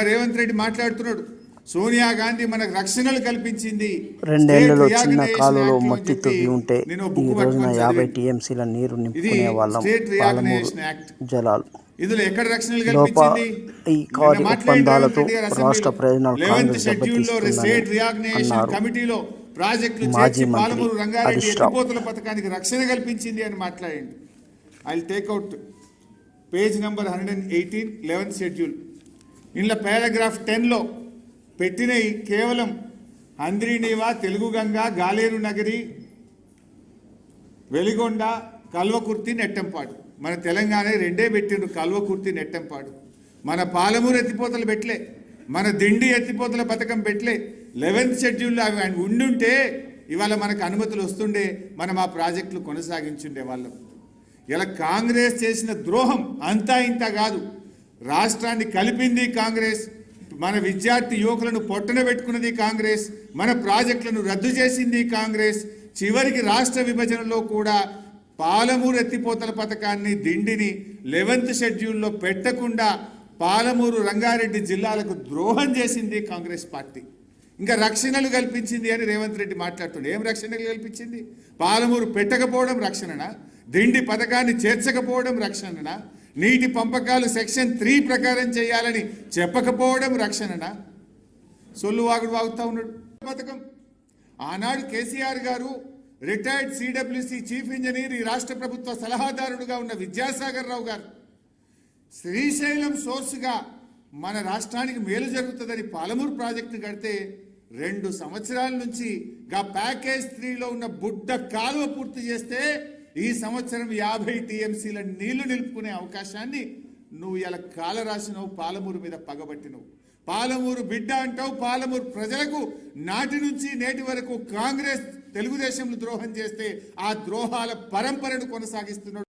రేవంత్ రెడ్డి మాట్లాడుతున్నాడు, సోనియా గాంధీ మనకు రక్షణలు కల్పించింది. 2 ఏళ్లలో చిన్న కాలువలో మట్టి తవ్వి ఉంటే ఈ రోజున 50 టీఎంసీల నీరు నింపుకునే వాళ్ళం. పాలమూరు జలాలు ఇందులో ఎక్కడ రక్షణలు కల్పించింది? ఈ కారు ఒప్పందాలతో రాష్ట్ర ప్రయోజనాలు కాంగ్రెస్ కమిటీలో ప్రాజెక్టులు చేర్చి పాలమూరు రంగారెడ్డి ఎత్తిపోతల పథకానికి రక్షణ కల్పించింది అని మాట్లాడింది. I will take out page number 118 11th schedule. ఇందులో పారాగ్రాఫ్ 10లో పెట్టినవి కేవలం అంద్రినీవా, తెలుగు గంగా, గాలేరు నగరి, వెలిగొండ, కల్వకుర్తి, నెట్టంపాడు. మన తెలంగాణ రెండే పెట్టిండ్రు, కల్వకుర్తి, నెట్టంపాడు. మన పాలమూరు ఎత్తిపోతలు పెట్టలే, మన దిండి ఎత్తిపోతల పథకం పెట్టలే. 11th షెడ్యూల్లో అవి ఉండుంటే ఇవాళ మనకు అనుమతులు వస్తుండే, మనం ఆ ప్రాజెక్టులు కొనసాగించుండే వాళ్ళం. ఇలా కాంగ్రెస్ చేసిన ద్రోహం అంతా ఇంత కాదు. రాష్ట్రాన్ని కలిపింది కాంగ్రెస్, మన విద్యార్థి యువకులను పొట్టన పెట్టుకున్నది కాంగ్రెస్, మన ప్రాజెక్టులను రద్దు చేసింది కాంగ్రెస్. చివరికి రాష్ట్ర విభజనలో కూడా పాలమూరు ఎత్తిపోతల పథకాన్ని, దిండిని 11th షెడ్యూల్లో పెట్టకుండా పాలమూరు రంగారెడ్డి జిల్లాలకు ద్రోహం చేసింది కాంగ్రెస్ పార్టీ. ఇంకా రక్షణలు కల్పించింది అని రేవంత్ రెడ్డి మాట్లాడుతుండే. ఏం రక్షణలు కల్పించింది? పాలమూరు పెట్టకపోవడం రక్షణనా? దిండి పథకాన్ని చేర్చకపోవడం రక్షణనా? నీటి పంపకాలు సెక్షన్ 3 ప్రకారం చేయాలని చెప్పకపోవడం రక్షణనా? సొల్లు వాగుడు వాగుతా ఉన్నాడు. పథకం ఆనాడు కేసీఆర్ గారు రిటైర్డ్ సిడబ్ల్యూసి చీఫ్ ఇంజనీర్, ఈ రాష్ట్ర ప్రభుత్వ సలహాదారుడుగా ఉన్న విద్యాసాగర్ రావు గారు శ్రీశైలం సోర్సుగా మన రాష్ట్రానికి మేలు జరుగుతుందని పాలమూరు ప్రాజెక్టు కడితే 2 సంవత్సరాల నుంచి గా ప్యాకేజ్ 3లో ఉన్న బుడ్డ కాలువ పూర్తి చేస్తే ఈ సంవత్సరం 50 టీఎంసీల నీళ్లు నిలుపుకునే అవకాశాన్ని నువ్వు ఇలా కాల రాసినవు, పాలమూరు మీద పగబట్టినవు. పాలమూరు బిడ్డ అంటావు. పాలమూరు ప్రజలకు నాటి నుంచి నేటి వరకు కాంగ్రెస్ తెలుగుదేశంలు ద్రోహం చేస్తే ఆ ద్రోహాల పరంపరను కొనసాగిస్తున్నాడు.